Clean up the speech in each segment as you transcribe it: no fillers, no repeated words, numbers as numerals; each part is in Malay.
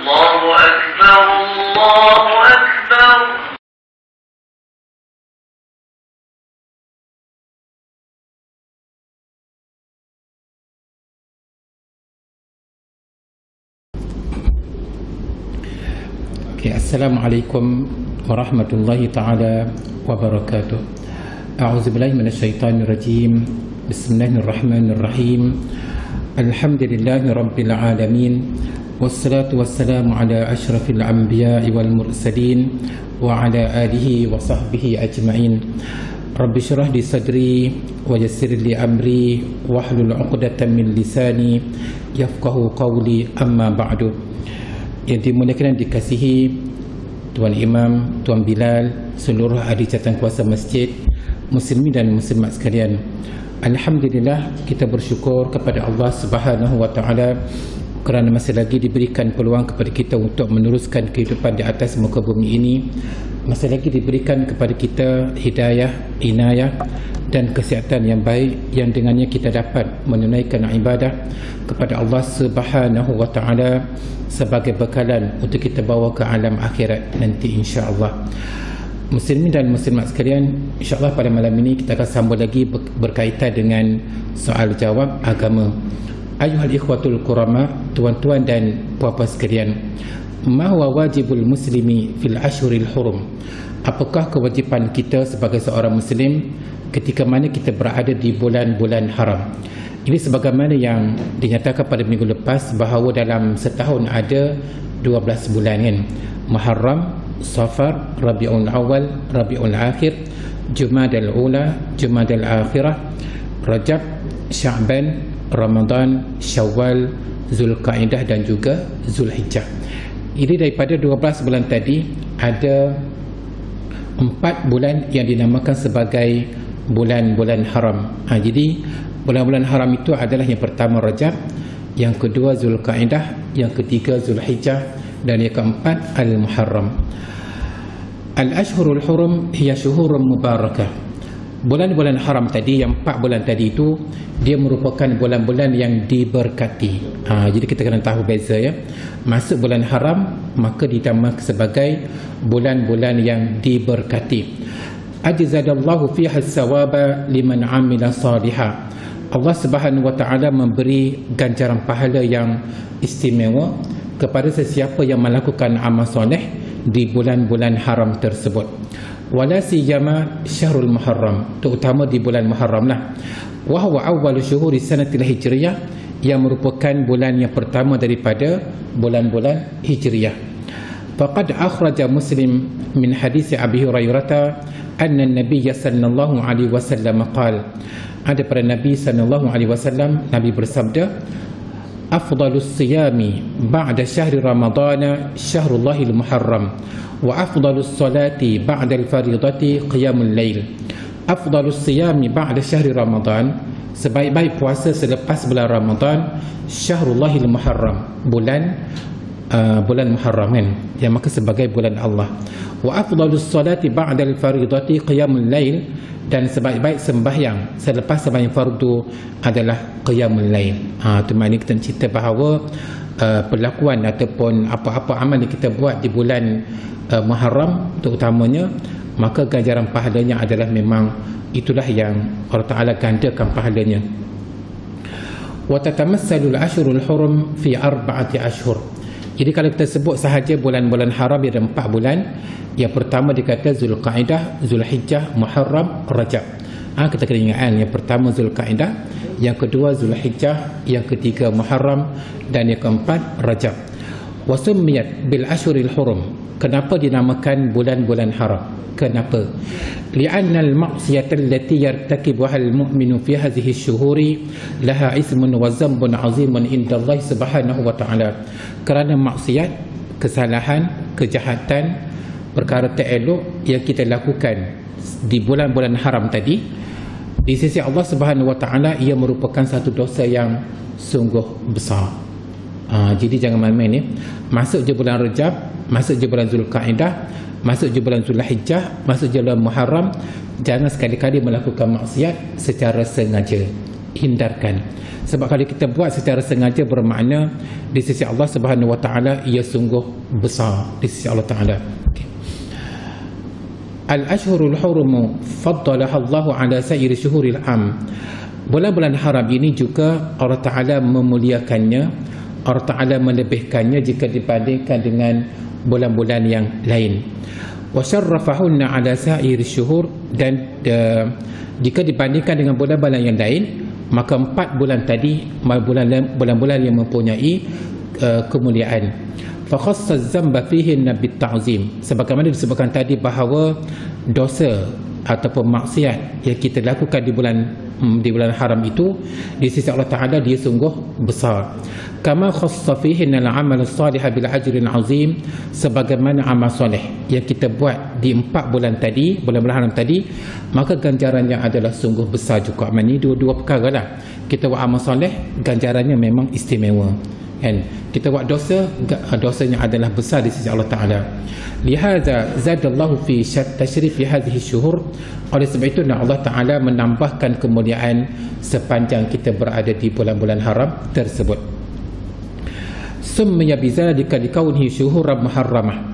الله أكبر الله أكبر. Assalamualaikum warahmatullahi ta'ala wabarakatuh. A'udzubillahi minasyaitanir rajim. Bismillahirrahmanirrahim. Alhamdulillahi rabbil alamin. Wassalatu wassalamu ala asyrafil anbiya'i wal mursalin wa ala alihi wa sahbihi ajma'in. Rabbi syrah li sadri wa yassir li amri wahlul 'uqdatam min lisani yafqahu qawli, amma ba'du. Yang dimuliakan dan dikasihi Tuan Imam, Tuan Bilal, seluruh ahli jawatan kuasa masjid, muslimin dan muslimat sekalian. Alhamdulillah, kita bersyukur kepada Allah Subhanahu wa taala kerana masih lagi diberikan peluang kepada kita untuk meneruskan kehidupan di atas muka bumi ini. Masih lagi diberikan kepada kita hidayah, inayah dan kesihatan yang baik, yang dengannya kita dapat menunaikan ibadah kepada Allah Subhanahu wa taala sebagai bekalan untuk kita bawa ke alam akhirat nanti, insya-Allah. Muslimin dan muslimat sekalian, insya-Allah pada malam ini kita akan sambung lagi berkaitan dengan soal jawab agama. Ayuhal ikhwatul kurama, tuan-tuan dan puan-puan sekalian, ma huwa wajibul muslimi fil ashhuril hurum? Apakah kewajipan kita sebagai seorang muslim ketika mana kita berada di bulan-bulan haram? Ini sebagaimana yang dinyatakan pada minggu lepas bahawa dalam setahun ada 12 bulan kan. Muharram, Safar, Rabiul Awal, Rabiul Akhir, Jumadal Ula, Jumadal Akhirah, Rajab, Sya'ban, Ramadan, Syawal, Zulqa'dah dan juga Zulhijjah. Ini daripada 12 bulan tadi ada 4 bulan yang dinamakan sebagai bulan-bulan haram. Jadi bulan-bulan haram itu adalah yang pertama Rajab, yang kedua Zulqa'dah, yang ketiga Zulhijjah dan yang keempat Al-Muharram. Al-Ashhurul Hurum hiya syuhurun mubarakah. Bulan-bulan haram tadi, yang 4 bulan tadi itu, dia merupakan bulan-bulan yang diberkati. Jadi kita kena tahu beza ya. Masuk bulan haram maka dinamakan sebagai bulan-bulan yang diberkati. Ajzadallahu fiha as-sawaba liman 'amila salihah. Allah Subhanahu wa taala memberi ganjaran pahala yang istimewa kepada sesiapa yang melakukan amal soleh di bulan-bulan haram tersebut. Wala siyama syahrul muharram, terutama di bulan Muharram lah. Wa huwa awwalu syuhuri sanatil hijriyah, yang merupakan bulan yang pertama daripada bulan-bulan hijriyah. Faqad akhraja Muslim min hadis Abi Hurairah anna an-nabiy sallallahu alaihi wasallam qala, ada pada Nabi sallallahu alaihi wasallam, Nabi bersabda, afdalus siyami ba'da syahri ramadana syahrullahil muharram wa afdalus salati ba'da al-faridati qiyamul lail. Afdalus siyami ba'da syahri ramadan, sebaik-baik puasa selepas bulan Ramadan, syahrullahil muharram, bulan Muharram kan, yang maka sebagai bulan Allah. Wa afdalus salati ba'da al-faridati qiyamul lail, dan sebaik-baik sembahyang selepas sembahyang fardu adalah qiyamul lail. Tu maknanya kita cerita bahawa perlakuan ataupun apa-apa amal yang kita buat di bulan Muharram terutamanya, maka ganjaran pahalanya adalah memang itulah yang Allah Ta'ala gandakan pahalanya. Wa tatamassalul ashhurul hurum fi 4 ashhur. Jadi kalau kita sebut sahaja bulan-bulan haram, ada 4 bulan. Yang pertama dikata Zulqa'dah, Zulhijjah, Muharram, Rajab. Kita kena ingat, yang pertama Zulqa'dah, yang kedua Zulhijjah, yang ketiga Muharram dan yang keempat Rajab. Wa summiyat bil ashhuril hurum. Kenapa dinamakan bulan-bulan haram? Kenapa? Li'anna al-ma'siyata allati yartakibuha al-mu'minu fi hadhihi asy-syuhuri laha ismun wa dhanbun 'azimun inda Allah Subhanahu wa ta'ala. Kerana maksiat, kesalahan, kejahatan, perkara tak elok yang kita lakukan di bulan-bulan haram tadi, di sisi Allah Subhanahu wa ta'ala ia merupakan satu dosa yang sungguh besar. Jadi jangan main-main ni. Masuk je bulan Rajab, masuk je bulan Zulqa'dah, masuk je bulan Zulhijjah, masuk je bulan Muharram, jangan sekali-kali melakukan maksiat secara sengaja. hindarkan. Sebab kalau kita buat secara sengaja bermakna di sisi Allah Subhanahu Wa Taala ia sungguh besar di sisi Allah Taala. Al-ashhurul hurum faddalaha Allah ala sa'iri syuhuril am. Bulan-bulan haram ini juga Allah Taala memuliakannya, Allah Taala melebihkannya jika dibandingkan dengan bulan-bulan yang lain. Wa syarrafahunna ala sa'iri syuhur, dan jika dibandingkan dengan bulan-bulan yang lain, maka 4 bulan tadi bulan-bulan yang mempunyai kemuliaan. Fa khassa az-zamba fihinna bit-ta'zim, sebagaimana disebutkan tadi bahawa dosa ataupun maksiat yang kita lakukan di bulan haram itu di sisi Allah Taala dia sungguh besar. Kama khassa fihinna al-amal as-salih bil ajrin azim, sebagaimana amal soleh yang kita buat di 4 bulan tadi, bulan-bulan haram tadi, maka ganjarannya adalah sungguh besar juga. Ini dua perkara lah. Kita buat amal soleh, ganjarannya memang istimewa, kan? Kita buat dosa, dosanya adalah besar di sisi Allah Taala. Lihaza zadallahu fi tashrif hadhihi syuhur, oleh sebab itu Allah Taala menambahkan kemuliaan sepanjang kita berada di bulan-bulan haram tersebut. Summiya bidzalika likaunihi syuhuran muharramah,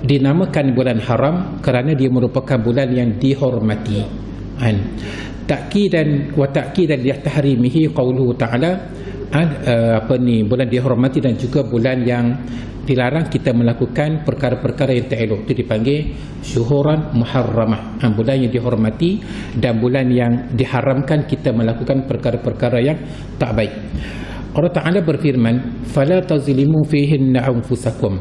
dinamakan bulan haram kerana dia merupakan bulan yang dihormati. Ta'kidan wa ta'kidan li tahrimihi qauluhu ta'ala, bulan dihormati dan juga bulan yang dilarang kita melakukan perkara-perkara yang tak elok, itu dipanggil syuhuran muharramah. Bulan yang dihormati dan bulan yang diharamkan kita melakukan perkara-perkara yang tak baik. Allah Ta'ala berfirman, fala tazlimu fihinna anfusakum,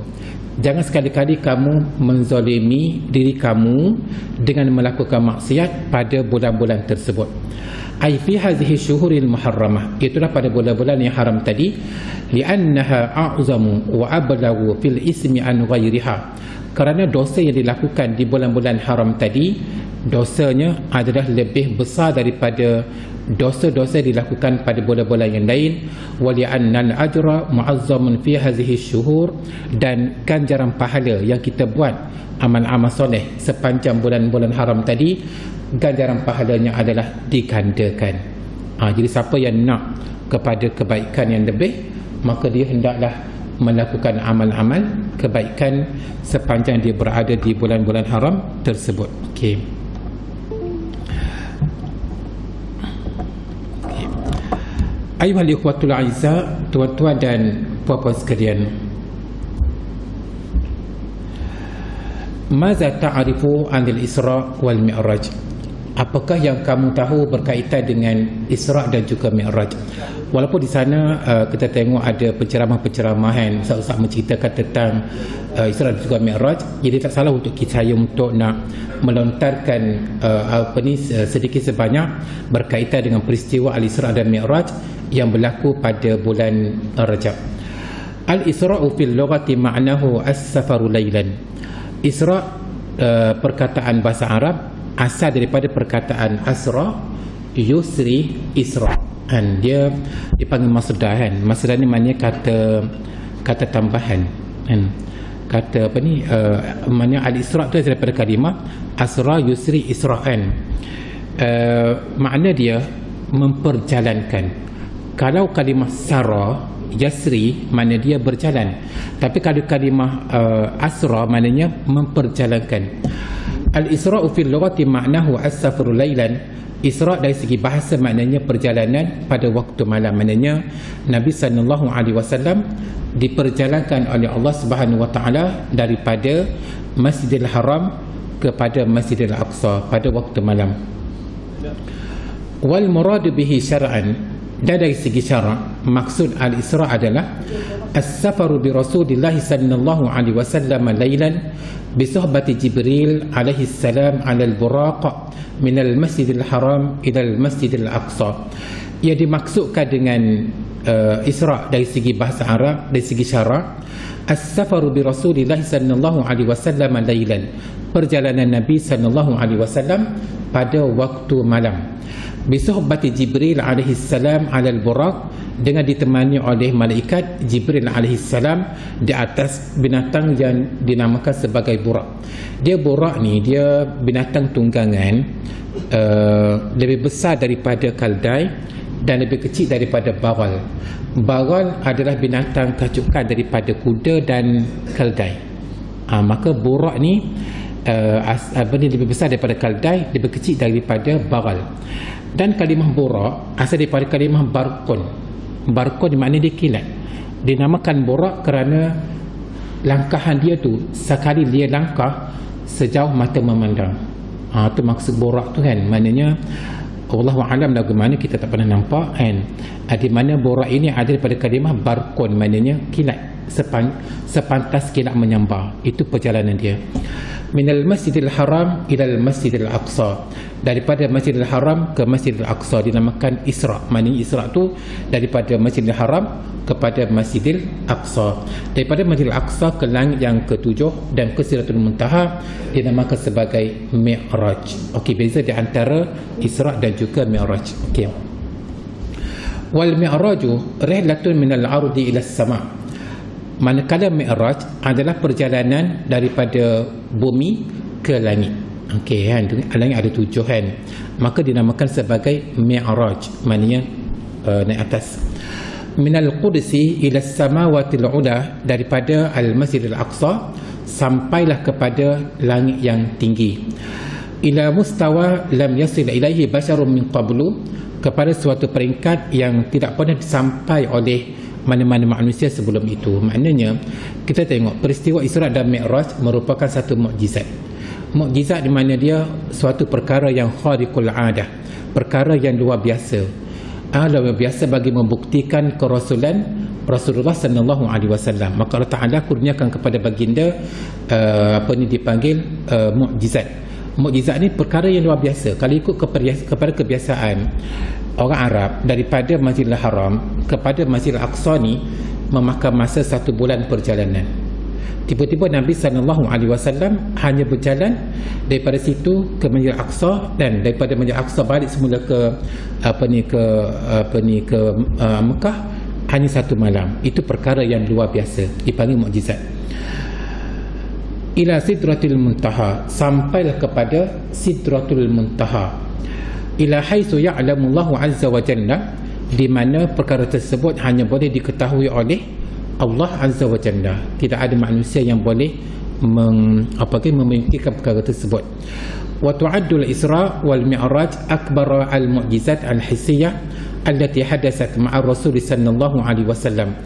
jangan sekali-kali kamu menzalimi diri kamu dengan melakukan maksiat pada bulan-bulan tersebut. Ai fi hadhihi syuhuril muharramah, itulah pada bulan-bulan yang haram tadi, li'annaha a'zamu wa ablagu fil ismi an ghairiha, kerana dosa yang dilakukan di bulan-bulan haram tadi dosanya adalah lebih besar daripada dosa-dosa dilakukan pada bulan-bulan yang lain. Wa li'anna al-ajra mu'azzamun fi hadhihi syuhur, dan ganjaran pahala yang kita buat amal-amal soleh sepanjang bulan-bulan haram tadi, ganjaran pahalanya adalah digandakan. Jadi siapa yang nak kepada kebaikan yang lebih, maka dia hendaklah melakukan amal-amal kebaikan sepanjang dia berada di bulan-bulan haram tersebut. Okey. Ayuhal ikhwatul a'izza, tuan-tuan dan puan-puan sekalian, maza ta'arifu 'anil Isra' wal Mi'raj, apakah yang kamu tahu berkaitan dengan Isra' dan juga Mi'raj? Walaupun di sana kita tengok ada penceramah-penceramahan, ustaz-ustaz menceritakan tentang Isra' dan juga Mi'raj, jadi tak salah untuk saya untuk nak melontarkan sedikit sebanyak berkaitan dengan peristiwa Al-Isra' dan Mi'raj yang berlaku pada bulan Rajab. Al-Isra'u fil lughati ma'nahu as-safaru laylan. Isra' perkataan bahasa Arab asal daripada perkataan asra yusri isra', dan dia dipanggil masdar, kan? Masdar ni maknanya kata tambahan, kan? Kata maknanya al-isra' tu daripada kalimah asra yusri isra'an. Makna dia memperjalankan. Kalau kalimah sara yasri, makna dia berjalan, tapi kalau kalimah asra maknanya memperjalankan. Al-Isra'u fil lughati ma'nahu as-safaru laylan. Isra' dari segi bahasa maknanya perjalanan pada waktu malam. Maknanya Nabi sallallahu alaihi wasallam diperjalankan oleh Allah Subhanahu wa taala daripada Masjidil Haram kepada Masjidil Aqsa pada waktu malam. Wal murad bihi syar'an, dan dari segi syarak maksud al-Isra' adalah as-safaru bi Rasulillah sallallahu alaihi wasallam laylan bi suhbati Jibril alaihi salam ala al-buraq min al-Masjidil Haram ila al-Masjidil Aqsa. Ia dimaksudkan dengan Isra' dari segi bahasa Arab, dari segi syarak, as-safaru bi Rasulillah sallallahu alaihi wasallam laylan, perjalanan Nabi sallallahu alaihi wasallam pada waktu malam. Bisuhbati Jibril alaihi salam alal buraq, dengan ditemani oleh malaikat Jibril alaihi salam di atas binatang yang dinamakan sebagai buraq. Dia buraq ni dia binatang tunggangan lebih besar daripada keldai dan lebih kecil daripada baral. Baral adalah binatang tacukan daripada kuda dan keldai. Maka burak ni lebih besar daripada keldai, lebih kecil daripada baral. Dan kalimah burak asal daripada kalimah barkun. Barkun maknanya dia kilat. Dinamakan burak kerana langkahan dia tu, sekali dia langkah sejauh mata memandang. Tu maksud burak tu kan. Maknanya Allahu a'lam bagaimana, kita tak pernah nampak kan. Di mana burak ini ada daripada kalimah barkun, maknanya kilat, sepantas kilat menyambar. Itu perjalanan dia. Minal Masjidil Haram ilal Masjidil Aqsa, daripada Masjidil Haram ke Masjidil Aqsa, dinamakan Isra. Maknanya Isra tu daripada Masjidil Haram kepada Masjidil Aqsa. Daripada Masjidil Aqsa ke langit yang ke-7 dan ke Sidratul Muntaha dinamakan sebagai Mi'raj. Okey, beza di antara Isra dan juga Mi'raj. Okey. Wal Mi'raju rihlatun minal ardi ila sama. Manakala Mi'raj adalah perjalanan daripada bumi ke langit. Okey kan, langit ada 7 kan. Maka dinamakan sebagai Mi'raj, maknanya naik atas. Minal Qudsi ila samawati al-ula, daripada Al-Masjidil Aqsa sampailah kepada langit yang tinggi. Ila mustawa lam yasil ilaihi basharun min qablu, kepada suatu peringkat yang tidak pernah sampai oleh mana-mana manusia sebelum itu. Maknanya kita tengok peristiwa Isra dan Mi'raj merupakan satu mukjizat. Mukjizat di mana dia suatu perkara yang khariqul adah, perkara yang luar biasa. Luar biasa bagi membuktikan kerasulan Rasulullah sallallahu alaihi wasallam. Maka Allah Taala kurniakan kepada baginda dipanggil mukjizat. Mukjizat ni perkara yang luar biasa. Kalau ikut kepada kebiasaan orang Arab, daripada Masjidil Haram kepada Masjidil Aqsa ni memakan masa 1 bulan perjalanan. Tiba-tiba Nabi SAW hanya berjalan daripada situ ke Masjidil Aqsa, dan daripada Masjidil Aqsa balik semula ke Mekah hanya 1 malam. Itu perkara yang luar biasa, dipanggil mukjizat. Ila Sidratul Muntaha, sampailah kepada Sidratul Muntaha. Ila haitsu ya'lamu Allahu azza wa jalla, di mana perkara tersebut hanya boleh diketahui oleh Allah azza wa jalla. Tidak ada manusia yang boleh memimpikan perkara tersebut. Wa tu'addu al-Isra wal Mi'raj akbar al-mu'jizat al-hissiyah allati hadasat ma'a Rasul sallallahu alaihi wasallam,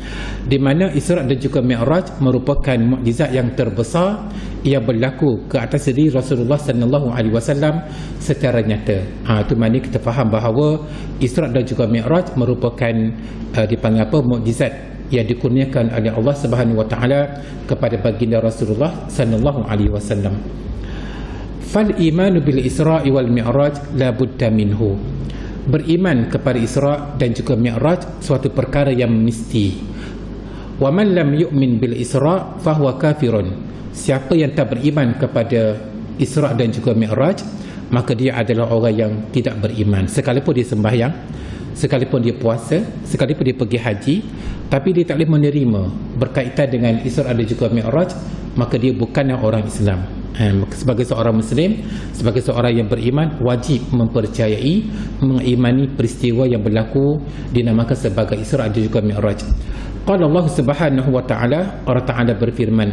di mana Isra dan juga Mi'raj merupakan mukjizat yang terbesar yang berlaku ke atas diri Rasulullah sallallahu alaihi wasallam secara nyata. Itu maknanya kita faham bahawa Isra dan juga Mi'raj merupakan dipanggil mukjizat yang dikurniakan oleh Allah Subhanahu wa taala kepada baginda Rasulullah sallallahu alaihi wasallam. Fal imanu bil Isra'i wal Mi'raj la budda minhu. Beriman kepada Isra dan juga Mi'raj suatu perkara yang mesti. Wa man lam yu'min bil Isra fahuwa kafirun. Siapa yang tak beriman kepada Isra dan juga Mi'raj, maka dia adalah orang yang tidak beriman. Sekalipun dia sembahyang, sekalipun dia puasa, sekalipun dia pergi haji, tapi dia tak boleh menerima berkaitan dengan Isra dan juga Mi'raj, maka dia bukanlah orang Islam. Sebagai seorang Muslim, sebagai seorang yang beriman, wajib mempercayai, mengimani peristiwa yang berlaku dinamakan sebagai Isra dan juga Mi'raj. Qala Allah Subhanahu wa ta'ala, Allah Ta'ala berfirman,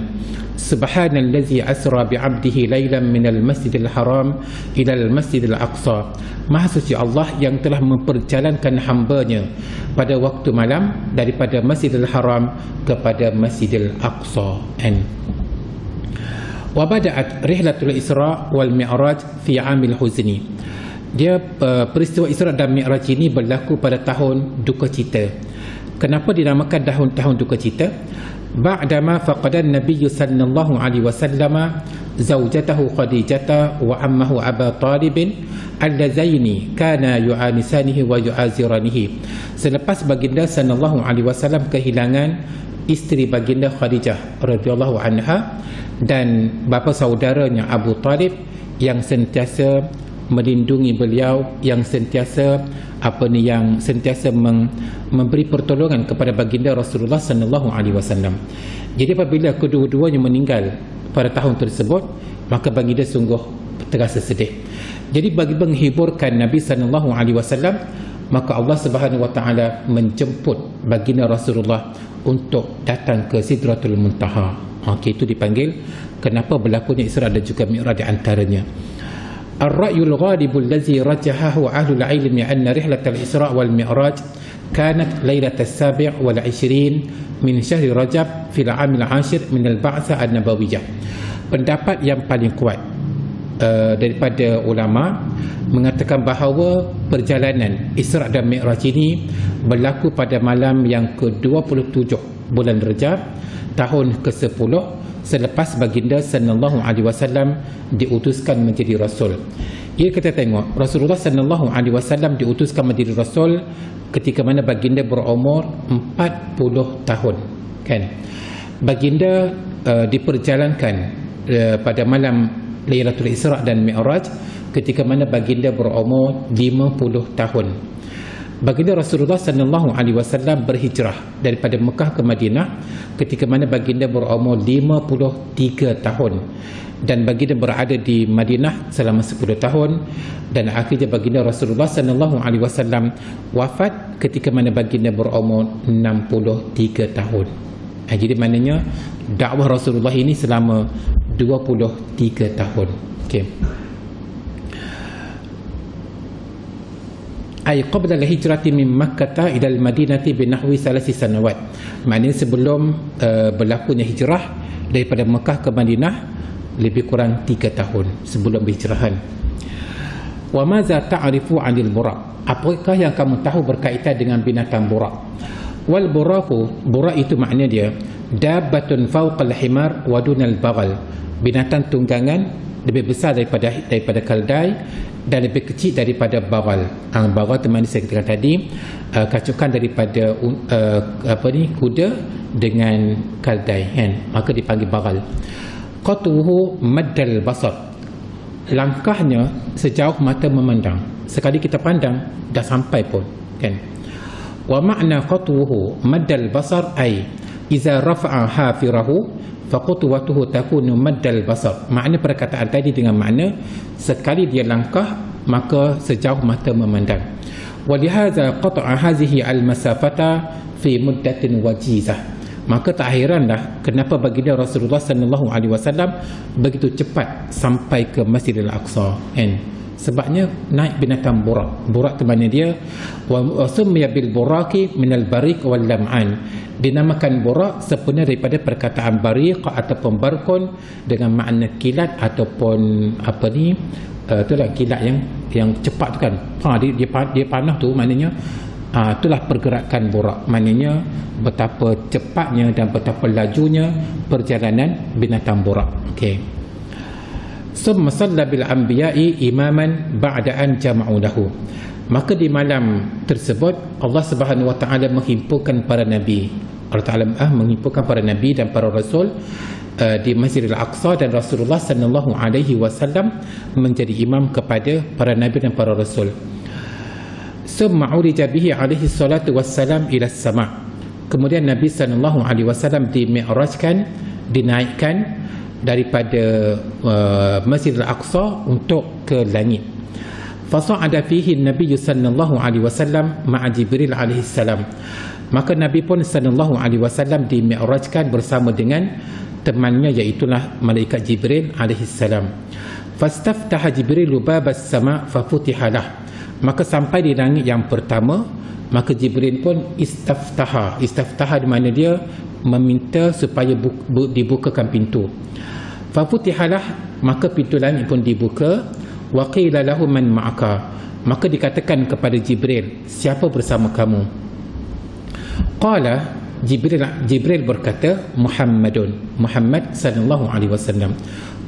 Subhanallazi asra bi'abdihi laylan minal masjidil haram ilal masjidil aqsa. Maha suci Allah yang telah memperjalankan hambanya pada waktu malam daripada Masjidil Haram kepada Masjidil Aqsa. Wa bada'at rihlatul Isra wal Mi'raj fi 'amil huzni. Dia peristiwa Isra dan Mi'raj ini berlaku pada tahun duka cita. Kenapa dinamakan tahun duka cita? Ba'dama faqadan Nabi sallallahu alaihi wasallam zaujatahu Khadijah wa ammahu Aba Talib allazaini kana yu'anisanihi wa yu'aziranihi. Selepas baginda sallallahu alaihi wasallam kehilangan isteri baginda Khadijah radhiyallahu anha dan bapa saudaranya Abu Talib yang sentiasa melindungi beliau, yang sentiasa memberi pertolongan kepada baginda Rasulullah sallallahu alaihi wasallam. Jadi apabila kedua-duanya meninggal pada tahun tersebut, maka baginda sungguh terasa sedih. Jadi bagi menghiburkan Nabi sallallahu alaihi wasallam, maka Allah Subhanahu wa taala menjemput baginda Rasulullah untuk datang ke Sidratul Muntaha. Okey, itu dipanggil kenapa berlakunya Isra dan juga Mi'raj di antaranya. Ar-ra'yul ghalibul ladzi rajahahu ahlul ilmi anna rihlatal Isra wal Mi'raj kanat lailatas sabi' wal 20 min syahri Rajab fil 'amil 'ashir min al-ba'tsah an-nabawiyyah. Pendapat yang paling kuat daripada ulama mengatakan bahawa perjalanan Isra dan Mi'raj ini berlaku pada malam yang ke-27 bulan Rajab tahun ke-10 selepas baginda sallallahu alaihi wasallam diutuskan menjadi rasul. Ia kita tengok Rasulullah sallallahu alaihi wasallam diutuskan menjadi rasul ketika mana baginda berumur 40 tahun, kan? Baginda diperjalankan pada malam Lailatul Isra dan Mi'raj ketika mana baginda berumur 50 tahun. Baginda Rasulullah sallallahu alaihi wasallam berhijrah daripada Mekah ke Madinah ketika mana baginda berumur 53 tahun dan baginda berada di Madinah selama 10 tahun dan akhirnya baginda Rasulullah sallallahu alaihi wasallam wafat ketika mana baginda berumur 63 tahun. Jadi maknanya dakwah Rasulullah ini selama 23 tahun. Okey. Ay qabla al-hijrati min Makkah ila al-Madinati bi nahwi 3 sanawat. Maknanya sebelum berlakunya hijrah daripada Mekah ke Madinah lebih kurang 3 tahun sebelum berhijrahan. Wa maza ta'rifu 'anil buraq? Apakah yang kamu tahu berkaitan dengan binatang buraq? Wal buraqu, buraq itu makna dia dabbatun fawqa al-himar wa dunal baghal. Binatang tunggangan lebih besar daripada keldai dan lebih kecil daripada baghal. Baghal teman saya katakan tadi kacukan daripada kuda dengan keldai, kan? Maka dipanggil baghal. Qatuhu maddal basar. Langkahnya sejauh mata memandang. Sekali kita pandang dah sampai pun, kan? Wa ma'na qatuhu maddal basar ay iza rafa'a hafirahu faqutwatuhu takunu maddal basar. Makna perkataan tadi dengan makna sekali dia langkah maka sejauh mata memandang. Walihaza qata'a hazihi al-masafata fi muddatin wajizah. Maka tak heranlah kenapa baginda Rasulullah sallallahu alaihi wasallam begitu cepat sampai ke Masjidil Aqsa, kan? Sebabnya naik binatang burak. Burak tu makna dia wa summiya bil buraqi min al bariq wal lam'an. Dinamakan burak sebenarnya daripada perkataan bariq ataupun barkun dengan makna kilat ataupun itulah kilat yang cepat tu, kan? Dia panah tu maknanya itulah pergerakan burak. Maknanya betapa cepatnya dan betapa lajunya perjalanan binatang burak. Okey. Summa salla bil anbiya'i imaman ba'da an jama'u lahu. Maka di malam tersebut Allah Subhanahu wa taala menghimpunkan para nabi. Allah Taala menghimpunkan para nabi dan para rasul di Masjidil Aqsa dan Rasulullah sallallahu alaihi wasallam menjadi imam kepada para nabi dan para rasul. Summa urija bihi alaihi salatu wassalam ila as-sama'. Kemudian Nabi sallallahu alaihi wasallam dimi'rajkan, dinaikkan daripada Masjidil Aqsa untuk ke langit. Fasa'ada fihi Nabi sallallahu alaihi wasallam ma'a Jibril alaihi salam. Maka Nabi pun sallallahu alaihi wasallam dimi'rajkan bersama dengan temannya iaitulah malaikat Jibril alaihi salam. Fastaftaha Jibril babas sama' fafutihalah. Maka sampai di langit yang pertama, maka Jibril pun istaftaha. Istaftaha di mana dia meminta supaya dibukakan pintu. Fafutihalah, maka pintu langit pun dibuka. Wa qila lahu man ma'aka. Maka dikatakan kepada Jibril, siapa bersama kamu? Qala, Jibril berkata, Muhammad sallallahu alaihi wasallam.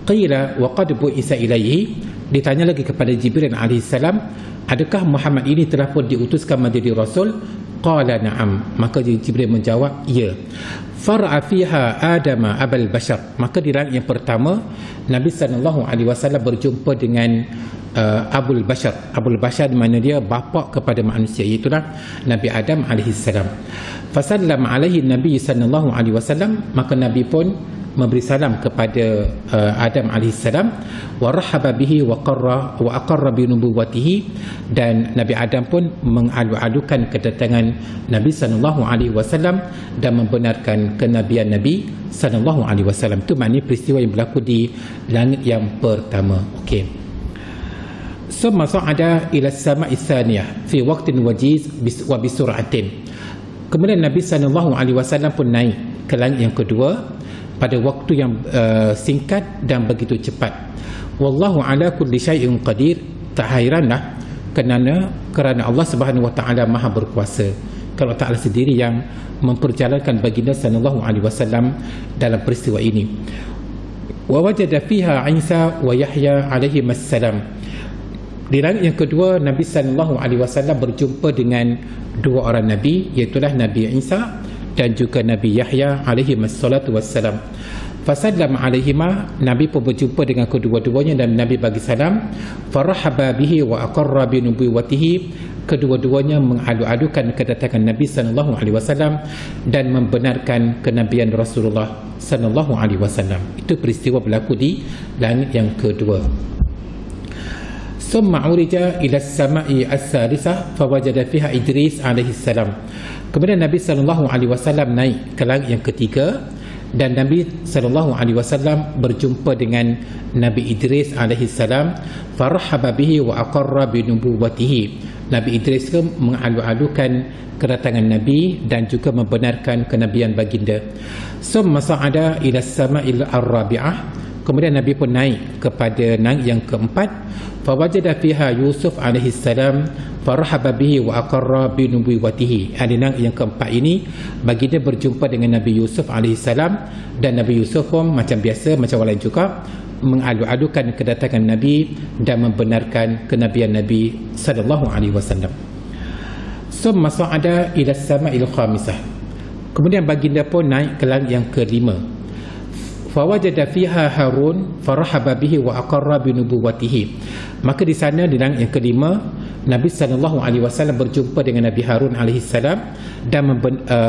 Qila wa qad bu'isa ilaihi. Ditanya lagi kepada Jibril alaihi salam, adakah Muhammad ini telah pun diutuskan menjadi rasul? Qala na'am. Maka Jibril menjawab, ya. Far'a fiha Adama abal bashar. Maka di langit yang pertama Nabi sallallahu alaihi wasallam berjumpa dengan Abul Bashar. Abul Bashar di mana dia bapa kepada manusia, iaitu Nabi Adam alaihi salam. Fasallam alaihi Nabi sallallahu alaihi wasallam. Maka Nabi pun memberi salam kepada Adam alaihissalam, wa rahaba bihi wa aqarra bi nubuwwatihi, dan Nabi Adam pun mengalu-alukan kedatangan Nabi sallallahu alaihi wasallam dan membenarkan kenabian Nabi sallallahu alaihi wasallam. Itu maknanya peristiwa yang berlaku di langit yang pertama. Okey. Summa sa'ada ila as-sama'i tsaniyah fi waqtin wajiz wa bi sur'atin. Kemudian Nabi sallallahu alaihi wasallam pun naik ke langit yang kedua pada waktu yang singkat dan begitu cepat. Wallahu ala kulli syai'in qadir. Tak hairanlah kerana Allah Subhanahu wa taala Maha berkuasa. Kalau Allah Taala sendiri yang memperjalankan baginda sallallahu alaihi wasallam dalam peristiwa ini. Wa wajada fiha Isa wa Yahya alaihi assalam. Di langit yang kedua, Nabi sallallahu alaihi wasallam berjumpa dengan dua orang nabi, iaitu Nabi Isa dan juga Nabi Yahya alaihi wassalam. Fasallam alaihima, Nabi pun berjumpa dengan kedua-duanya dan Nabi bagi salam. Farahaba bihi wa aqarra bi nubuwwatihi, kedua-duanya mengalu-alukan kedatangan Nabi sallallahu alaihi wasallam dan membenarkan kenabian Rasulullah sallallahu alaihi wasallam. Itu peristiwa berlaku di langit yang kedua. Summa urija ila as-sama'i as-salisah fawajada fiha Idris alaihi salam. Kemudian Nabi sallallahu alaihi wasallam naik ke langit yang ketiga dan Nabi sallallahu alaihi wasallam berjumpa dengan Nabi Idris alaihi salam. Farahaba bihi wa aqarra bi nubuwwatihi. Nabi Idris mengalu-alukan kedatangan Nabi dan juga membenarkan kenabian baginda. Summa sa'ada ila as-sama'il ar-rabi'ah. Kemudian Nabi pun naik kepada langit yang keempat. Fawajada fiha Yusuf alaihi salam farahaba bihi wa aqarra bi nubuwwatihi. Di langit yang keempat ini baginda berjumpa dengan Nabi Yusuf alaihi salam dan Nabi Yusuf pun macam biasa, macam orang lain juga, mengalu-alukan kedatangan Nabi dan membenarkan kenabian Nabi sallallahu alaihi wasallam. Summa sa'ada ila as-sama'il khamisah. Kemudian baginda pun naik ke langit yang kelima. Fawajada fiha Harun farahaba bihi wa aqarra bi nubuwwatihi. Maka di sana di langit yang kelima Nabi sallallahu alaihi wasallam berjumpa dengan Nabi Harun alaihi salam dan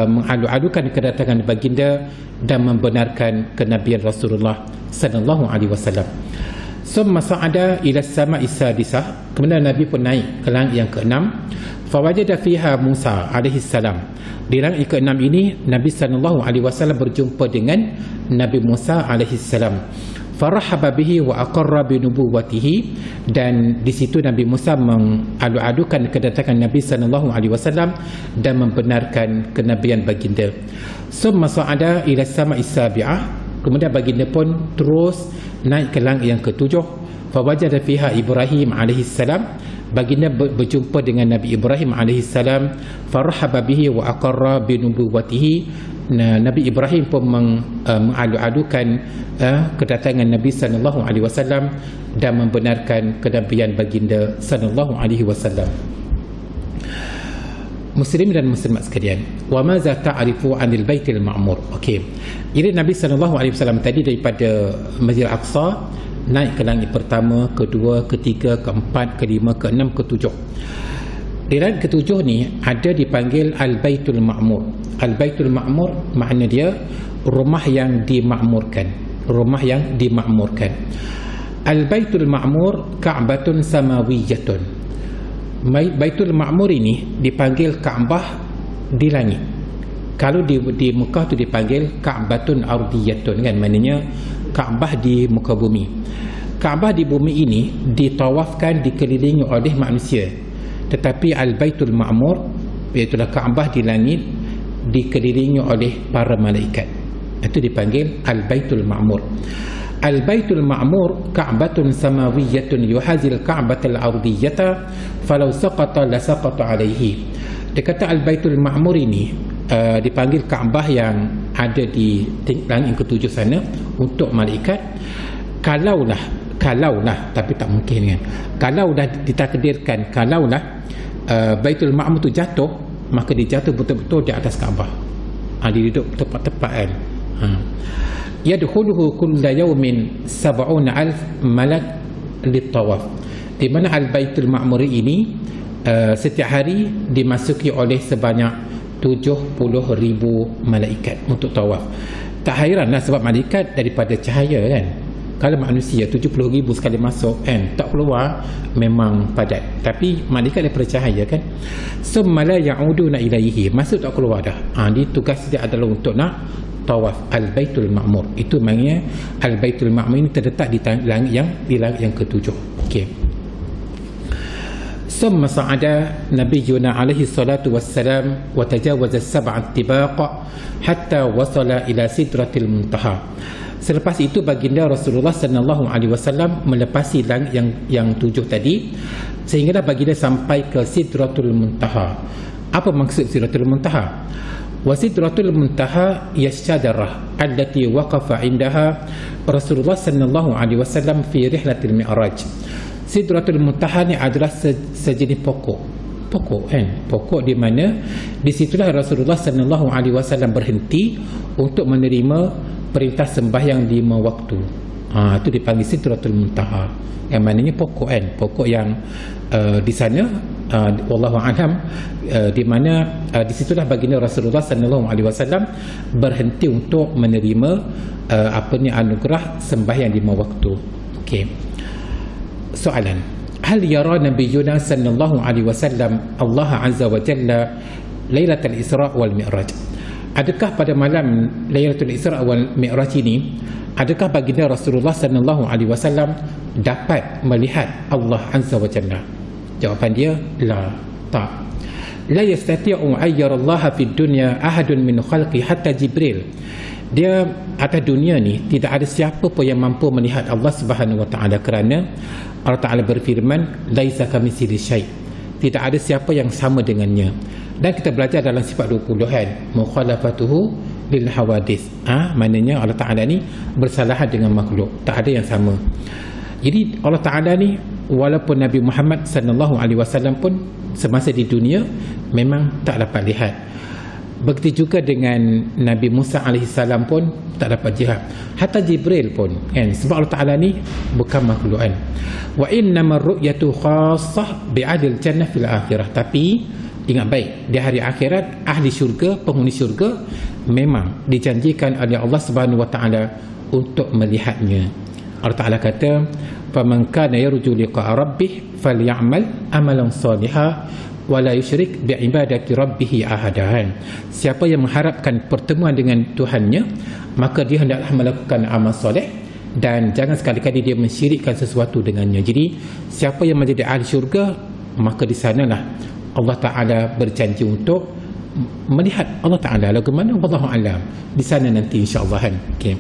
mengalu-alukan kedatangan baginda dan membenarkan kenabian Rasulullah sallallahu alaihi wasallam. Summa sa'ada ila as-sama'i sadisah. Kemudian Nabi pun naik ke langit yang keenam. Fawajada fiha Musa alaihi salam. Di langit ke-6 ini Nabi sallallahu alaihi wasallam berjumpa dengan Nabi Musa alaihi salam. Farahaba bihi wa aqarra bi nubuwwatihi, dan di situ Nabi Musa mengalu-alukan kedatangan Nabi sallallahu alaihi wasallam dan membenarkan kenabian baginda. Summa sa'ada ila as-sama'is sabi'ah. Kemudian baginda pun terus naik ke langit yang ketujuh. Fawajada fiha Ibrahim alaihi salam. Baginda berjumpa dengan Nabi Ibrahim alaihi salam. Farahaba bihi wa aqarra bi nubuwwatihi. Nabi Ibrahim pun mengalu-alukan kedatangan Nabi sallallahu alaihi wasallam dan membenarkan kenabian baginda sallallahu alaihi wasallam. Muslim dan muslimat sekalian, wa maza ta'rifu 'anil Baitul Ma'mur. Okey. Jadi Nabi sallallahu alaihi wasallam tadi daripada Masjidil Aqsa naik ke langit pertama, kedua, ketiga, keempat, kelima, keenam, ketujuh. Di langit ketujuh ni ada dipanggil Al-Baitul Ma'mur. Al-Baitul Ma'mur makna dia rumah yang dimakmurkan. Rumah yang dimakmurkan. Al-Baitul Ma'mur Ka'batun Samawiyatun. Baitul Ma'mur ini dipanggil Ka'bah di langit. Kalau di Mekah tu dipanggil Ka'batun Ardiyatun, kan, maknanya Kaabah di muka bumi. Kaabah di bumi ini ditawafkan, dikelilingi oleh manusia. Tetapi Al-Baitul Ma'mur, iaitu Kaabah di langit, dikelilingi oleh para malaikat. Itu dipanggil Al-Baitul Ma'mur. Al-Baitul Ma'mur Ka'batun Samawiyatun yuhazil Ka'batal Ardiyata falau saqata la saqata alaihi. Dia kata Al-Baitul Ma'mur ini dipanggil Kaabah yang ada di langit yang ketujuh sana untuk malaikat. Kalaulah tapi tak mungkin, kan, kalaulah ditakdirkan, kalaulah Baitul Ma'mur tu jatuh, maka dia jatuh betul-betul di atas Kaabah. Dia duduk tepat-tepat, kan. Yadkhuluhu kulla yawmin 70,000 malak litawaf. Di mana Al-Baitul Ma'mur ini setiap hari dimasuki oleh sebanyak 70,000 malaikat untuk tawaf. Tak hairanlah sebab malaikat daripada cahaya kan. Kalau manusia 70,000 sekali masuk kan, tak keluar, memang padat. Tapi malaikat daripada cahaya kan. Summa la ya'uduna ilaihi, masuk tak keluar dah. Dia tugas dia adalah untuk nak tawaf al-baitul ma'mur. Itu maknanya al-baitul ma'mur ini terletak di langit yang ketujuh. Okey. Summa sa'ada nabiyuna alaihi salatu wassalam wa tajawaza sab'a tibaq hatta wasala ila sidratil muntaha. Selepas itu baginda Rasulullah sallallahu alaihi wasallam melepasi langit yang 7 tadi sehinggalah baginda sampai ke Sidratul Muntaha. Apa maksud Sidratul Muntaha? Wa Sidratul Muntaha yasyadarah allati waqafa indaha Rasulullah sallallahu alaihi wasallam fi rihlatil mi'raj. Sidratul Muntaha ni adalah sejenis pokok kan, pokok di mana di situlah Rasulullah sallallahu alaihi wasallam berhenti untuk menerima perintah sembahyang 5 waktu. Itu dipanggil Sidratul Muntaha, yang maknanya pokok kan, pokok yang di sana wallahu a'lam, di mana di situlah baginda Rasulullah sallallahu alaihi wasallam berhenti untuk menerima anugerah sembahyang 5 waktu. Okey. Soalan, hal yara nabiyuna sallallahu alaihi wasallam Allah azza wa jalla lailatul Isra wal Mi'raj? Adakah pada malam Lailatul Isra wal Mi'raj ini, adakah baginda Rasulullah sallallahu alaihi wasallam dapat melihat Allah azza wa jalla? Jawapan dia la, tak. La yastati'u an yara Allah fid dunya ahadun min khalqi hatta Jibril. Dia atas dunia ni tidak ada siapa pun yang mampu melihat Allah Subhanahu wa taala, kerana Allah Taala berfirman laisa kamitslihi syai'. Tidak ada siapa yang sama dengannya. Dan kita belajar dalam sifat 20 kan, mukhalafatuhu lil hawadis. Maknanya Allah Taala ni bersalahan dengan makhluk, tak ada yang sama. Jadi Allah Taala ni, walaupun Nabi Muhammad sallallahu alaihi wasallam pun semasa di dunia memang tak dapat lihat. Begitu juga dengan Nabi Musa alaihi salam pun tak dapat lihat. Hatta Jibril pun kan, sebab Allah Taala ni bukan makhluk kan. Wa innamar ru'yatu khassah bi'adil jannah fil akhirah. Tapi ingat baik, di hari akhirat ahli syurga, penghuni syurga memang dijanjikan oleh Allah Subhanahu wa taala untuk melihatnya. Allah Taala kata, "Faman kana yarju liqa'a rabbih falyamal amalan salihan wa la yusyrik bi'ibadati rabbih ahadan." Siapa yang mengharapkan pertemuan dengan Tuhannya, maka dia hendaklah melakukan amal soleh dan jangan sekali-kali dia mensyirikkan sesuatu dengannya. Jadi siapa yang menjadi ahli syurga, maka di sanalah Allah Ta'ala berjanji untuk melihat Allah Ta'ala. Lagu mana? Wallahu a'lam. Di sana nanti insyaAllah kan. Okay.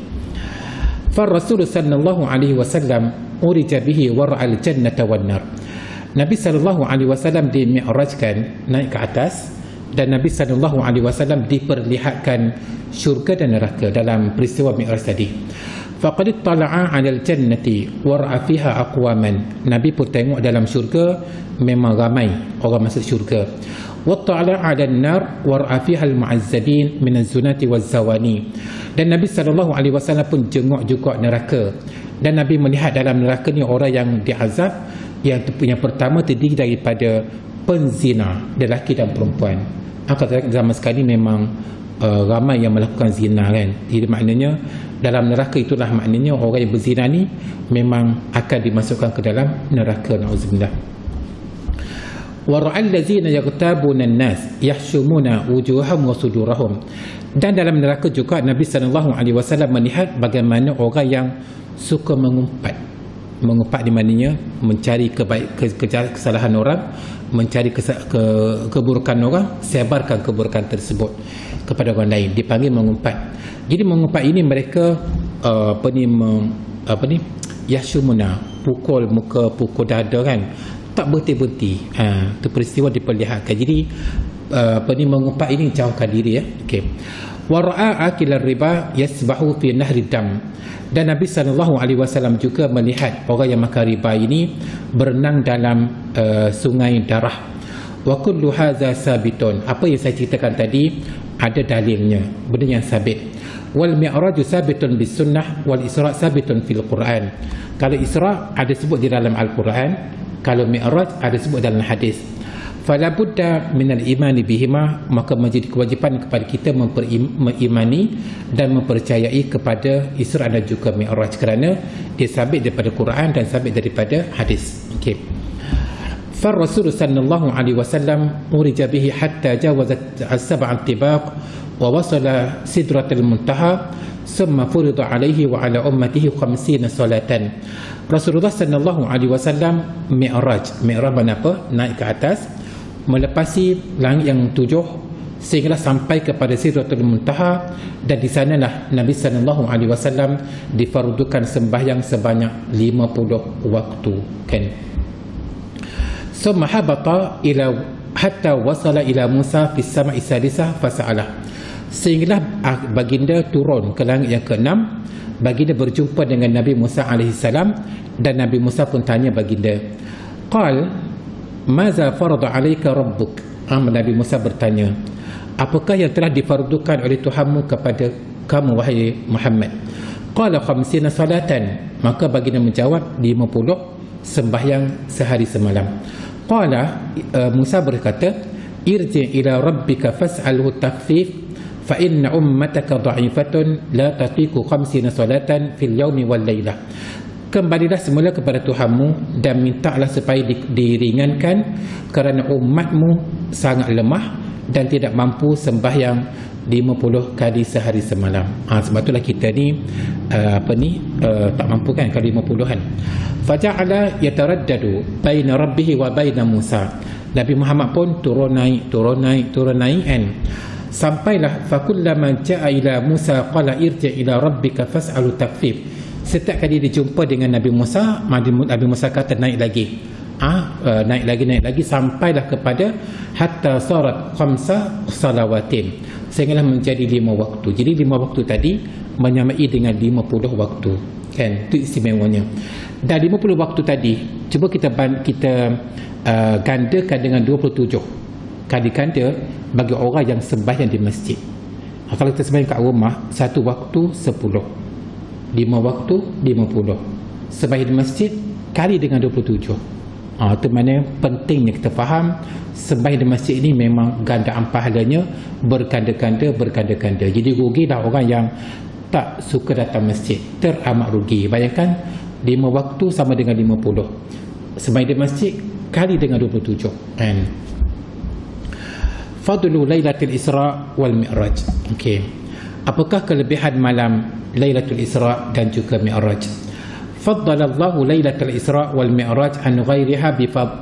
Rasul sallallahu alaihi wasallam urija bihi wara'al jannata wan nar. Nabi sallallahu alaihi wasallam dimi'rajkan, naik ke atas, dan Nabi sallallahu alaihi wasallam diperlihatkan syurga dan neraka dalam peristiwa Mi'raj tadi. Faqad tala'a 'alal jannati wa ra'a fiha aqwaman. Nabi pun tengok dalam syurga, memang ramai orang masuk syurga. Wa tala'a 'alan nar wa ra'a fiha al-mu'azzabin min az-zunati waz-zawani. Dan Nabi sallallahu alaihi wasallam pun jengok juga neraka. Dan Nabi melihat dalam neraka ni orang yang diazab, yang pertama terdiri daripada penzina, lelaki dan perempuan. Zaman sekarang ni memang ramai yang melakukan zina kan. Jadi maknanya dalam neraka itulah maknanya orang yang berzina ni memang akan dimasukkan ke dalam neraka, na'udzubillah. Wa ra'al ladzina yaghtabuna an-nas yahshumuna wujuhahum wa sudurahum. Dan dalam neraka juga Nabi sallallahu alaihi wasallam melihat bagaimana orang yang suka mengumpat. Mengumpat di maknanya mencari kesalahan orang, mencari keburukan orang, sebarkan keburukan tersebut kepada orang lain, dipanggil mengumpat. Jadi mengumpat ini mereka yashumuna, pukul muka, pukul dada kan, tak berhenti-berhenti. Itu peristiwa diperlihatkan. Jadi mengumpat ini jauhkan diri ya. Okey. Wa ra'a akilar riba yasbahu fi nahri dam. Dan Nabi sallallahu alaihi wasallam juga melihat orang yang makan riba ini berenang dalam sungai darah. Wa kullu hadza sabitun. Apa yang saya ceritakan tadi ada dalilnya, benda yang sabit. Wal mi'raj sabitun bis sunnah wal isra sabitun fil Quran. Kalau Isra ada sebut di dalam Al-Quran, kalau Mi'raj ada sebut dalam hadis. fala budda minal imani bihima, maka menjadi kewajipan kepada kita mengimani dan mempercayai kepada Isra dan juga Mi'raj, kerana dia sabit daripada Quran dan sabit daripada hadis. Okey. Fa Rasul sallallahu alaihi wasallam urija bihi hatta jawazat as-sab'a tibaq wa wasala sidratul muntaha summa furida alaihi wa ala ummatihi 50 salatan. Rasulullah sallallahu alaihi wasallam Mi'raj mana apa? Naik ke atas, melepasi langit yang 7 sehinggalah sampai kepada Sidratul Muntaha, dan di sanalah Nabi sallallahu alaihi wasallam difardukan sembahyang sebanyak 50 waktu, kan. Summa habata ila hatta wasala ila Musa fi as-sama'i sadisah fasa'alah, sehinggalah baginda turun ke langit yang ke-6. Baginda berjumpa dengan Nabi Musa alaihi salam, dan Nabi Musa pun tanya baginda, qal maza farada alaika rabbuk. Nabi Musa bertanya, apakah yang telah difardukan oleh Tuhanmu kepada kamu wahai Muhammad? Qala 50 salatan, maka baginda menjawab 50 sembahyang sehari semalam. Qala Musa berkata, irji ila rabbika fas'alhu takhfif fa inna ummataka dha'ifatun la tatiqu 50 salatan fil yawmi wal lailah. Kembalilah semula kepada Tuhanmu dan mintalah supaya diringankan, kerana umatmu sangat lemah dan tidak mampu sembahyang 50 kali sehari semalam. Sebab itulah kita ni tak mampu kan kali 50-an. Faja'ala yataraddadu baina rabbih wa baina Musa. Nabi Muhammad pun turun naik kan. Sampailah fakullama ja'a ila Musa qala irji ila rabbika fas'alu takfif. Setiap kali dia jumpa dengan Nabi Musa, Nabi Musa kata naik lagi. Naik lagi sampailah kepada hatta sarat 5 salawatin, sehinggalah menjadi 5 waktu. Jadi 5 waktu tadi menyamai dengan 50 waktu, kan. Itu istimewanya. Dan 50 waktu tadi cuba kita gandakan dengan 27 kali ganda bagi orang yang sembahyang di masjid. Kalau kita sembahyang kat rumah, satu waktu 10, 5 waktu 50, sembahyang di masjid kali dengan 27. Itu mana pentingnya kita faham sembahyang di masjid ini memang gandaan pahalanya berganda-ganda. Jadi rugilah orang yang tak suka datang masjid, teramat rugi. Bayangkan 5 waktu sama dengan 50, sembahyang di masjid kali dengan 27, kan. Fadlu Lailatul Isra wal Mi'raj. Okey. Apakah kelebihan malam Lailatul Isra dan juga Mi'raj? Faddalallahu Lailatul Isra wal Mi'raj an ghairiha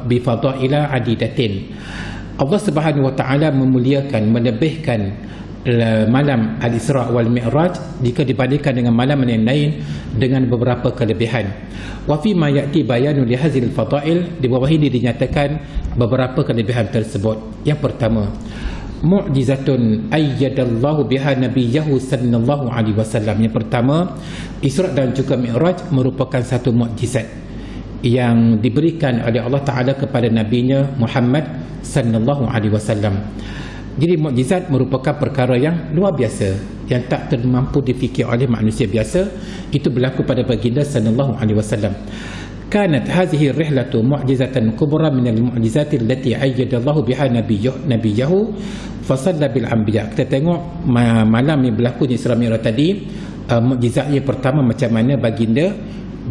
bi fadaila adidatin. Allah Subhanahu wa taala memuliakan, melebihkan malam Al-Isra wal Mi'raj jika dibandingkan dengan malam yang lain dengan beberapa kelebihan. Wa fi ma ya'ti bayanu li hadzal fadail, di bawah ini dinyatakan beberapa kelebihan tersebut. Yang pertama, mu'jizatun ayyadallahu biha nabiyahu sallallahu alaihi wasallam. Yang pertama, Isra dan juga Mi'raj merupakan satu mukjizat yang diberikan oleh Allah Ta'ala kepada nabinya Muhammad sallallahu alaihi wasallam. Jadi mukjizat merupakan perkara yang luar biasa, yang tak termampu difikir oleh manusia biasa. Itu berlaku pada baginda sallallahu alaihi wasallam. Kanat hadhihi rihlatu mu'jizatan kubra min al-mu'jizati allati ayyadallahu biha nabiyahu fasalla bil anbiya. Kita tengok malam yang berlaku di Isra Mi'raj tadi, mukjizatnya pertama macam mana baginda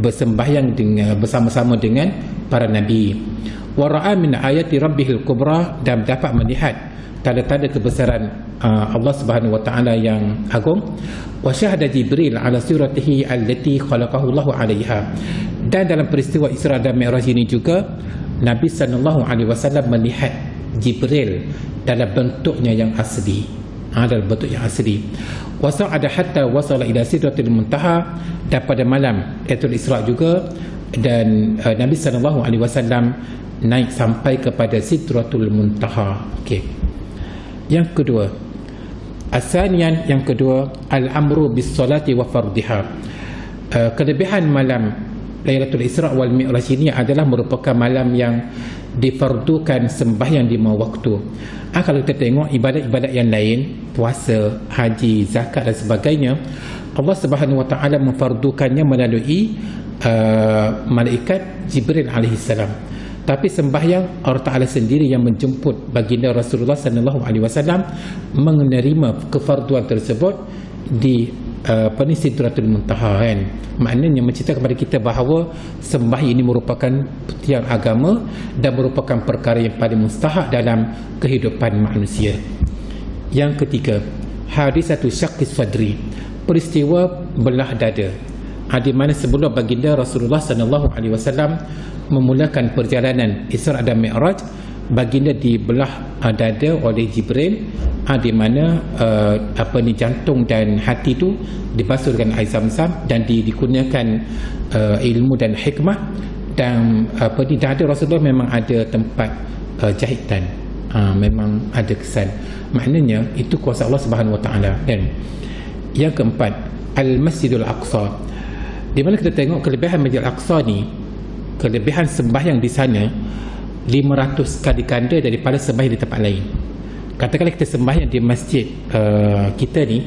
bersembahyang dengan bersama-sama dengan para nabi. Wa ra'a min ayati rabbihil kubra, dan dapat melihat tanda-tanda kebesaran Allah Subhanahu wa taala yang agung. Wa syahada Jibril ala suratihi allati khalaqahu Allah 'alaiha. Dan dalam peristiwa Isra dan Mi'raj ini juga Nabi sallallahu alaihi wasallam melihat Jibril dalam bentuknya yang asli. Dalam bentuk yang asli. Wa sa'ada hatta wasala ila sidratil muntaha, dan pada malam Lailatul Isra juga dan Nabi sallallahu alaihi wasallam naik sampai kepada Sidratul Muntaha. Okey. Yang kedua, asanian, yang kedua, al-amru bis-salati wa fardiha. Kelebihan malam Lailatul Isra wal Mi'raj ini adalah merupakan malam yang difardukan sembahyang di 5 waktu. Kalau kita tengok ibadat-ibadat yang lain, puasa, haji, zakat dan sebagainya, Allah Subhanahu wa taala memfardukannya melalui malaikat Jibril alaihi salam. Tapi sembahyang Allah Ta'ala sendiri yang menjemput baginda Rasulullah sallallahu alaihi wasallam menerima kefarduan tersebut di Sidratul Muntaha, kan. Maknanya menceritakan kepada kita bahawa sembahyang ini merupakan tiang agama dan merupakan perkara yang paling mustahak dalam kehidupan manusia. Yang ketiga, hadisatu syaqqis sadri, peristiwa belah dada. Di mana sebelum baginda Rasulullah sallallahu alaihi wasallam memulakan perjalanan Isra dan Mi'raj, baginda dibelah dada oleh Jibril, di mana jantung dan hati itu dibasuh dengan air zam-zam dan digunakan ilmu dan hikmah. Dan dada Rasulullah memang ada tempat jahitan, memang ada kesan. Maknanya itu kuasa Allah Subhanahu Wa Taala. Dan yang keempat, Al-Masjidul Aqsa, di mana kita tengok kelebihan Masjid Al-Aqsa ni, kelebihan sembahyang di sana 500 kali ganda daripada sembahyang di tempat lain. Katakanlah kita sembahyang di masjid kita ni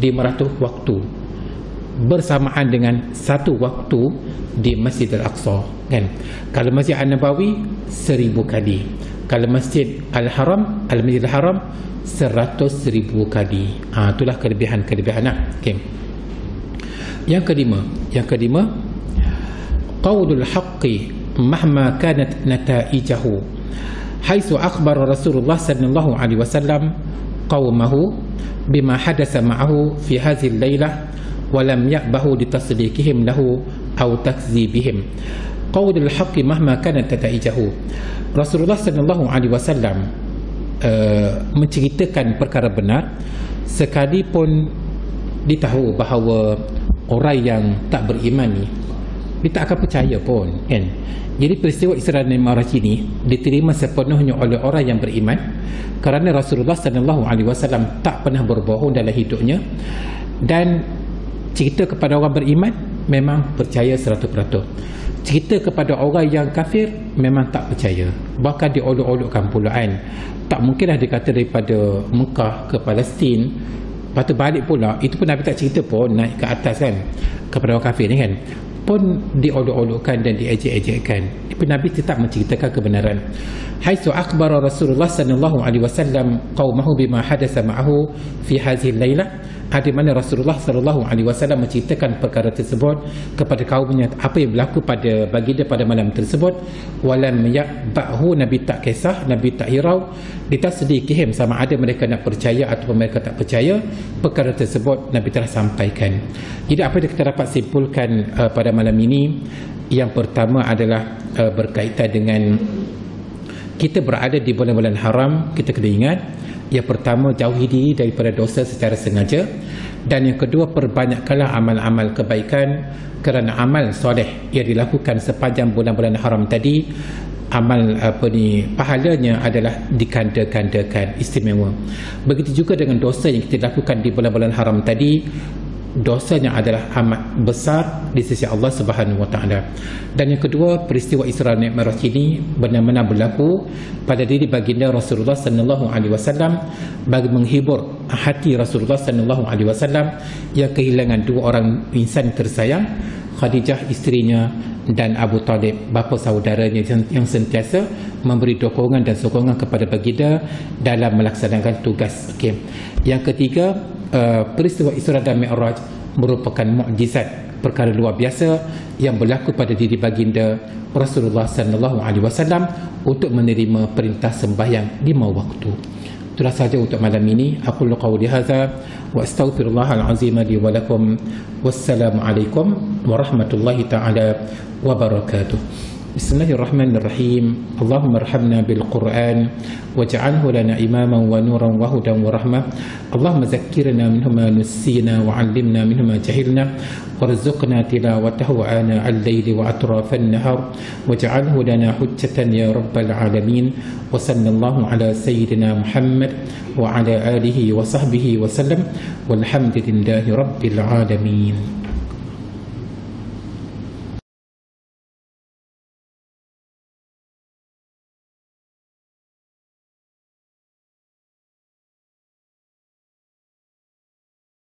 500 waktu bersamaan dengan satu waktu di Masjid Al-Aqsa, kan. Kalau Masjid An-Nabawi 1000 kali, kalau Masjid Al-Haram, Al-Masjid Al-Haram 100,000 kali. Itulah kelebihan-kelebihan. Okay. Yang kelima, qaulul haqqi mahma kanat nataijahu, haitsu akhbara Rasulullah sallallahu alaihi wasallam qaumahu bima hadatsa ma'ahu fi hadhihi al-lailah wa lam ya'bahu litasdiqihim lahu aw takdzibihim. Qaulul haqqi mahma kanat nataijahu, Rasulullah sallallahu alaihi wasallam menceritakan perkara benar sekalipun ditahu bahawa orang yang tak beriman ni dia tak akan percaya pun, kan. Jadi peristiwa Isra dan Mi'raj ini diterima sepenuhnya oleh orang yang beriman kerana Rasulullah sallallahu alaihi wasallam tak pernah berbohong dalam hidupnya, dan cerita kepada orang beriman memang percaya 100%. Cerita kepada orang yang kafir memang tak percaya, bahkan diolok-olokkan pulaan. Tak mungkinlah dikata daripada Mekah ke Palestin, lepas tu balik pula. Itu pun Nabi tak cerita pun, naik ke atas, kan, kepada orang kafir ni, kan, pun diolok-olokkan dan diejek-ejekkan. Tapi Nabi tetap menceritakan kebenaran. Haitsu akhbara Rasulullah sallallahu alaihi wasallam qaumahu bima hadatsa ma'ahu fi hadhihi al-lailah, di mana Rasulullah sallallahu alaihi wasallam menceritakan perkara tersebut kepada kaumnya, apa yang berlaku pada baginda pada malam tersebut. Walam ya'bahu, Nabi tak kisah, Nabi tak hirau, ditasdiqihim, sama ada mereka nak percaya atau mereka tak percaya, perkara tersebut Nabi telah sampaikan. Jadi apa yang kita dapat simpulkan pada malam ini, yang pertama adalah berkaitan dengan kita berada di bulan-bulan haram. Kita kena ingat, yang pertama, jauhi diri daripada dosa secara sengaja, dan yang kedua, perbanyakkanlah amal-amal kebaikan, kerana amal soleh yang dilakukan sepanjang bulan-bulan haram tadi, amal pahalanya adalah dikanda-kandakan, istimewa. Begitu juga dengan dosa yang kita lakukan di bulan-bulan haram tadi, dosanya adalah amat besar di sisi Allah Subhanahu Wa Taala. Dan yang kedua, peristiwa Isra dan Mi'raj ini benar-benar berlaku pada diri baginda Rasulullah sallallahu alaihi wasallam bagi menghibur hati Rasulullah sallallahu alaihi wasallam yang kehilangan dua orang insan tersayang, Khadijah isterinya dan Abu Talib bapa saudaranya, yang sentiasa memberi dukungan dan sokongan kepada baginda dalam melaksanakan tugas. Okay. Yang ketiga, peristiwa Isra dan Mi'raj merupakan mukjizat, perkara luar biasa yang berlaku pada diri baginda Rasulullah sallallahu alaihi wasallam untuk menerima perintah sembahyang 5 waktu. Itulah sahaja untuk malam ini. Aku qawli hadza wa astaghfirullahal azim li wa lakum. Wassalamu alaikum warahmatullahi taala wabarakatuh. Bismillahirrahmanirrahim. Allahumma arhamna bil Qur'an waj'alhu lana imaman wa nuran wa hudan wa rahmah. Allahumma zakkirna minhu ma nussina wa 'allimna minhu ma jahilna warzuqna tilawatahu ana al-layli wa atrafan nahar waj'alhu lana hujjatan ya rabbal alamin. Wa sallallahu ala sayyidina Muhammad wa ala alihi wa sahbihi wa sallam walhamdulillahi rabbil alamin.